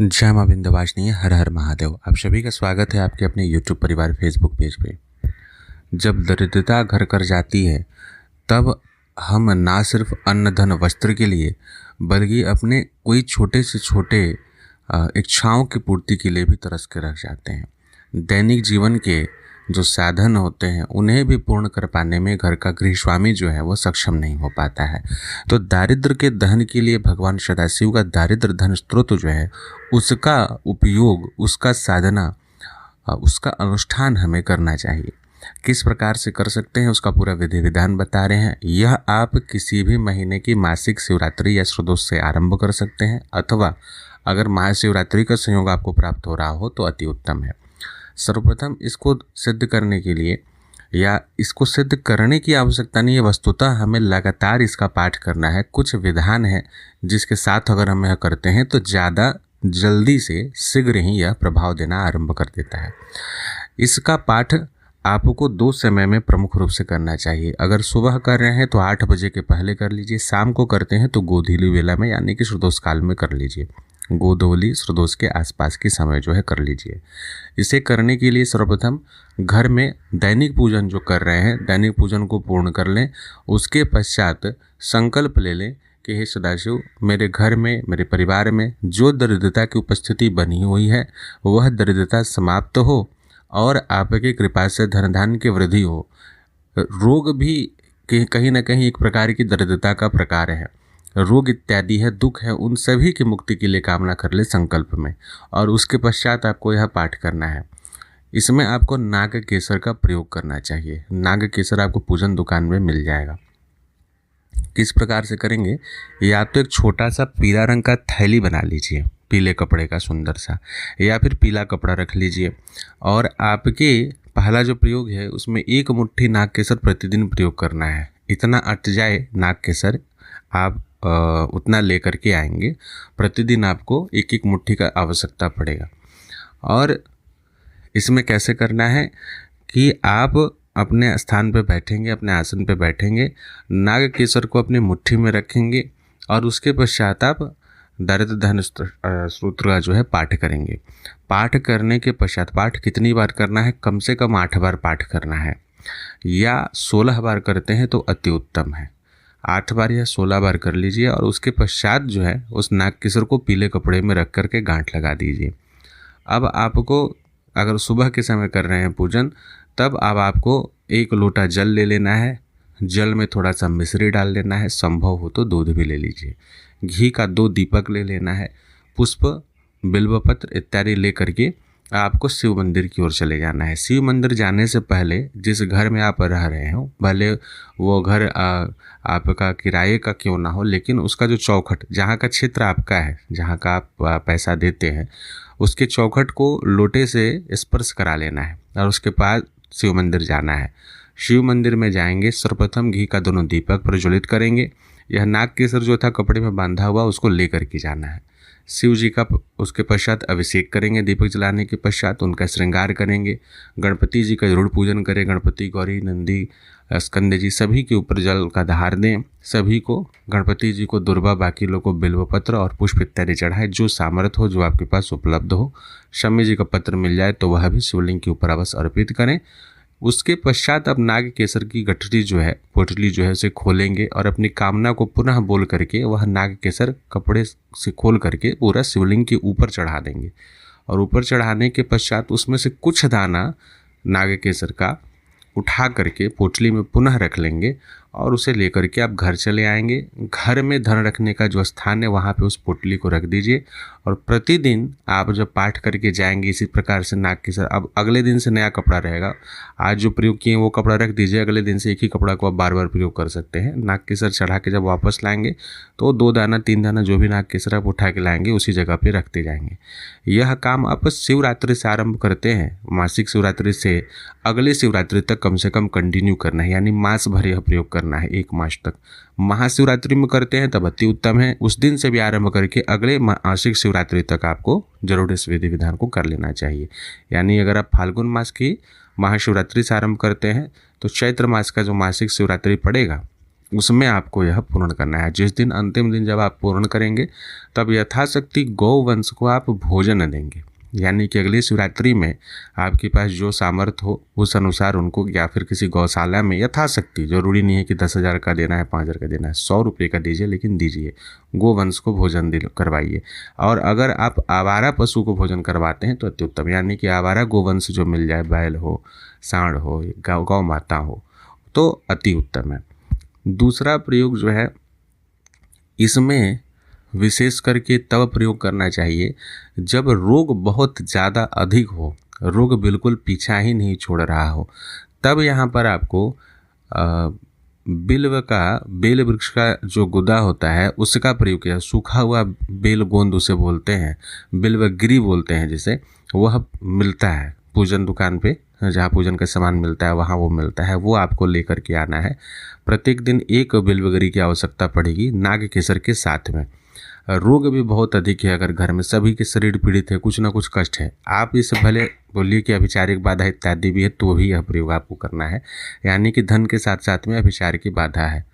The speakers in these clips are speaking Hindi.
जय मां विंध्यवासिनी, हर हर महादेव। आप सभी का स्वागत है आपके अपने यूट्यूब परिवार फेसबुक पेज पे। जब दरिद्रता घर कर जाती है तब हम ना सिर्फ अन्न धन वस्त्र के लिए बल्कि अपने कोई छोटे से छोटे इच्छाओं की पूर्ति के लिए भी तरस के रह जाते हैं। दैनिक जीवन के जो साधन होते हैं उन्हें भी पूर्ण कर पाने में घर का गृहस्वामी जो है वो सक्षम नहीं हो पाता है। तो दारिद्र के दहन के लिए भगवान सदाशिव का दारिद्र धन स्त्रोत जो है उसका उपयोग, उसका साधना, उसका अनुष्ठान हमें करना चाहिए। किस प्रकार से कर सकते हैं उसका पूरा विधि विधान बता रहे हैं। यह आप किसी भी महीने की मासिक शिवरात्रि या प्रदोष से आरंभ कर सकते हैं, अथवा अगर महाशिवरात्रि का संयोग आपको प्राप्त हो रहा हो तो अति उत्तम है। सर्वप्रथम इसको सिद्ध करने के लिए या इसको सिद्ध करने की आवश्यकता नहीं है, वस्तुतः हमें लगातार इसका पाठ करना है। कुछ विधान है जिसके साथ अगर हम यह करते हैं तो ज़्यादा जल्दी से शीघ्र ही यह प्रभाव देना आरंभ कर देता है। इसका पाठ आपको दो समय में प्रमुख रूप से करना चाहिए। अगर सुबह कर रहे हैं तो 8 बजे के पहले कर लीजिए, शाम को करते हैं तो गोधूली वेला में यानी कि प्रदोष काल में कर लीजिए। गोधूली प्रदोष के आसपास के समय जो है कर लीजिए। इसे करने के लिए सर्वप्रथम घर में दैनिक पूजन जो कर रहे हैं दैनिक पूजन को पूर्ण कर लें। उसके पश्चात संकल्प ले लें कि हे सदाशिव, मेरे घर में, मेरे परिवार में जो दरिद्रता की उपस्थिति बनी हुई है वह दरिद्रता समाप्त हो और आपकी कृपा से धन धान्य की वृद्धि हो। रोग भी कहीं ना कहीं एक प्रकार की दरिद्रता का प्रकार है। रोग इत्यादि है, दुख है, उन सभी की मुक्ति के लिए कामना कर ले संकल्प में। और उसके पश्चात आपको यह पाठ करना है। इसमें आपको नाग केसर का प्रयोग करना चाहिए। नाग केसर आपको पूजन दुकान में मिल जाएगा। किस प्रकार से करेंगे? या तो एक छोटा सा पीला रंग का थैली बना लीजिए, पीले कपड़े का सुंदर सा, या फिर पीला कपड़ा रख लीजिए। और आपके पहला जो प्रयोग है उसमें 1 मुट्ठी नाग केसर प्रतिदिन प्रयोग करना है। इतना अट जाए नाग केसर आप उतना लेकर के आएंगे। प्रतिदिन आपको 1-1 मुट्ठी का आवश्यकता पड़ेगा। और इसमें कैसे करना है कि आप अपने स्थान पर बैठेंगे, अपने आसन पर बैठेंगे, नाग केसर को अपनी मुट्ठी में रखेंगे और उसके पश्चात आप दारिद्र धन सूत्र का जो है पाठ करेंगे। पाठ करने के पश्चात, पाठ कितनी बार करना है? कम से कम 8 बार पाठ करना है, या 16 बार करते हैं तो अति उत्तम है। 8 बार या 16 बार कर लीजिए और उसके पश्चात जो है उस नाग केसर को पीले कपड़े में रख करके गांठ लगा दीजिए। अब आपको अगर सुबह के समय कर रहे हैं पूजन, तब अब आपको 1 लोटा जल ले लेना है। जल में थोड़ा सा मिश्री डाल लेना है, संभव हो तो दूध भी ले लीजिए। घी का 2 दीपक ले लेना है। पुष्प, बिल्वपत्र इत्यादि ले करके आपको शिव मंदिर की ओर चले जाना है। शिव मंदिर जाने से पहले जिस घर में आप रह रहे हो, भले वो घर आपका किराए का क्यों ना हो, लेकिन उसका जो चौखट, जहाँ का क्षेत्र आपका है, जहाँ का आप पैसा देते हैं, उसके चौखट को लोटे से स्पर्श करा लेना है और उसके बाद शिव मंदिर जाना है। शिव मंदिर में जाएंगे, सर्वप्रथम घी का 2 दीपक प्रज्वलित करेंगे। यह नाग केसर जो था कपड़े में बांधा हुआ उसको लेकर के जाना है। शिव जी का उसके पश्चात अभिषेक करेंगे। दीपक जलाने के पश्चात उनका श्रृंगार करेंगे। गणपति जी का जरूर पूजन करें। गणपति, गौरी, नंदी, स्कंद जी सभी के ऊपर जल का धार दें। सभी को, गणपति जी को दुर्वा, बाकी लोग को बिल्वपत्र और पुष्प इत्यादि चढ़ाए। जो सामर्थ्य हो, जो आपके पास उपलब्ध हो। शमी जी का पत्र मिल जाए तो वह भी शिवलिंग के ऊपर अवश्य अर्पित करें। उसके पश्चात अब नाग केसर की गठरी जो है, पोटली जो है, उसे खोलेंगे और अपनी कामना को पुनः बोल करके वह नाग केसर कपड़े से खोल करके पूरा शिवलिंग के ऊपर चढ़ा देंगे। और ऊपर चढ़ाने के पश्चात उसमें से कुछ दाना नाग केसर का उठा करके पोटली में पुनः रख लेंगे और उसे लेकर के आप घर चले आएंगे। घर में धन रखने का जो स्थान है वहाँ पे उस पोटली को रख दीजिए। और प्रतिदिन आप जब पाठ करके जाएंगे इसी प्रकार से नाग केसर, अब अगले दिन से नया कपड़ा रहेगा। आज जो प्रयोग किए वो कपड़ा रख दीजिए, अगले दिन से एक ही कपड़ा को आप बार बार प्रयोग कर सकते हैं। नाग केसर चढ़ा के जब वापस लाएंगे तो 2 दाना 3 दाना जो भी नाग केसर आप उठा के लाएंगे उसी जगह पर रखते जाएंगे। यह काम आप शिवरात्रि से आरंभ करते हैं। मासिक शिवरात्रि से अगले शिवरात्रि तक कम से कम कंटिन्यू करना है, यानी मास भर यह प्रयोग करना है, 1 मास तक। महाशिवरात्रि में करते हैं तब अति उत्तम है। उस दिन से भी आरंभ करके अगले मासिक शिवरात्रि तक आपको जरूर इस विधि विधान को कर लेना चाहिए। यानी अगर आप फाल्गुन मास की महाशिवरात्रि से आरंभ करते हैं तो चैत्र मास का जो मासिक शिवरात्रि पड़ेगा उसमें आपको यह पूर्ण करना है। जिस दिन अंतिम दिन जब आप पूर्ण करेंगे तब यथाशक्ति गौवंश को आप भोजन देंगे, यानी कि अगली शिवरात्रि में आपके पास जो सामर्थ्य हो उस अनुसार उनको, या फिर किसी गौशाला में यथाशक्ति, जरूरी नहीं है कि 10,000 का देना है, 5,000 का देना है, 100 रुपये का दीजिए, लेकिन दीजिए, गोवंश को भोजन करवाइए। और अगर आप आवारा पशु को भोजन करवाते हैं तो अति उत्तम, यानी कि आवारा गोवंश जो मिल जाए, बैल हो, सांड हो, गौ माता हो, तो अति उत्तम है। दूसरा प्रयोग जो है इसमें विशेष करके तब प्रयोग करना चाहिए जब रोग बहुत ज़्यादा अधिक हो, रोग बिल्कुल पीछा ही नहीं छोड़ रहा हो, तब यहाँ पर आपको बेल वृक्ष का जो गुदा होता है उसका प्रयोग किया। सूखा हुआ बेल गोंद उसे बोलते हैं, बिल्वगिरी बोलते हैं जिसे, वह मिलता है पूजन दुकान पे, जहाँ पूजन का सामान मिलता है वहाँ वो मिलता है, वो आपको लेकर के आना है। प्रत्येक दिन एक बिल्वगिरी की आवश्यकता पड़ेगी नाग केसर के साथ में। रोग भी बहुत अधिक है, अगर घर में सभी के शरीर पीड़ित है, कुछ ना कुछ कष्ट है, आप इसे भले बोलिए कि अभिचारिक बाधा इत्यादि भी है तो भी यह प्रयोग आपको करना है, यानी कि धन के साथ साथ में अभिचार की बाधा है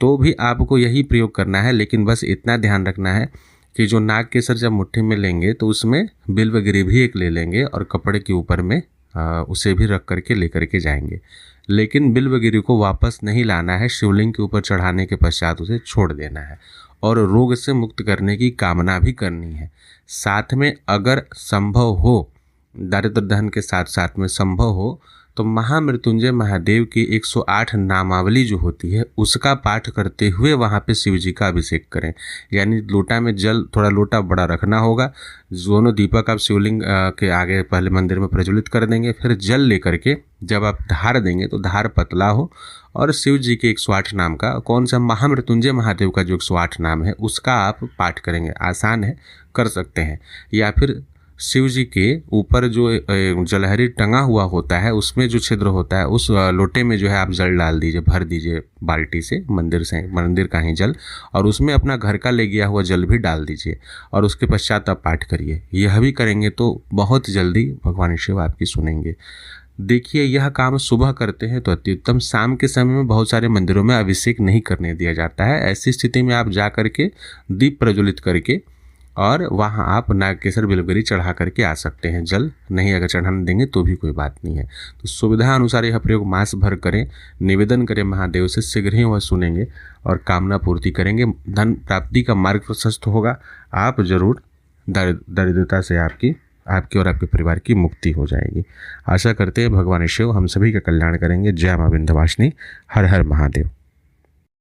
तो भी आपको यही प्रयोग करना है। लेकिन बस इतना ध्यान रखना है कि जो नाग केसर जब मुट्ठी में लेंगे तो उसमें बिल्वगिरी भी एक ले लेंगे और कपड़े के ऊपर में उसे भी रख करके लेकर के जाएंगे। लेकिन बिल्वगिरी को वापस नहीं लाना है, शिवलिंग के ऊपर चढ़ाने के पश्चात उसे छोड़ देना है और रोग से मुक्त करने की कामना भी करनी है। साथ में अगर संभव हो, दारिद्र दहन के साथ साथ में संभव हो तो महामृत्युंजय महादेव की 108 नामावली जो होती है उसका पाठ करते हुए वहाँ पे शिव जी का अभिषेक करें। यानी लोटा में जल, थोड़ा लोटा बड़ा रखना होगा, दोनों दीपक आप शिवलिंग के आगे पहले मंदिर में प्रज्वलित कर देंगे, फिर जल लेकर के जब आप धार देंगे तो धार पतला हो और शिव जी के 108 नाम का, कौन सा, महामृत्युंजय महादेव का जो 108 नाम है उसका आप पाठ करेंगे। आसान है, कर सकते हैं। या फिर शिव जी के ऊपर जो जलहरी टंगा हुआ होता है उसमें जो छिद्र होता है उस लोटे में जो है आप जल डाल दीजिए, भर दीजिए बाल्टी से, मंदिर का ही जल, और उसमें अपना घर का ले गया हुआ जल भी डाल दीजिए और उसके पश्चात आप पाठ करिए। यह भी करेंगे तो बहुत जल्दी भगवान शिव आपकी सुनेंगे। देखिए, यह काम सुबह करते हैं तो अति उत्तम। शाम के समय में बहुत सारे मंदिरों में अभिषेक नहीं करने दिया जाता है। ऐसी स्थिति में आप जा करके दीप प्रज्वलित करके और वहाँ आप नाग केसर बिल्वगिरी चढ़ा करके आ सकते हैं। जल नहीं अगर चढ़ाने देंगे तो भी कोई बात नहीं है। तो सुविधा अनुसार यह प्रयोग मास भर करें, निवेदन करें महादेव से, शीघ्र ही वह सुनेंगे और कामना पूर्ति करेंगे। धन प्राप्ति का मार्ग प्रशस्त होगा। आप जरूर दरिद्रता से आपकी और आपके परिवार की मुक्ति हो जाएगी। आशा करते हैं भगवान शिव हम सभी का कल्याण करेंगे। जय मां विंध्यवासिनी। हर हर महादेव।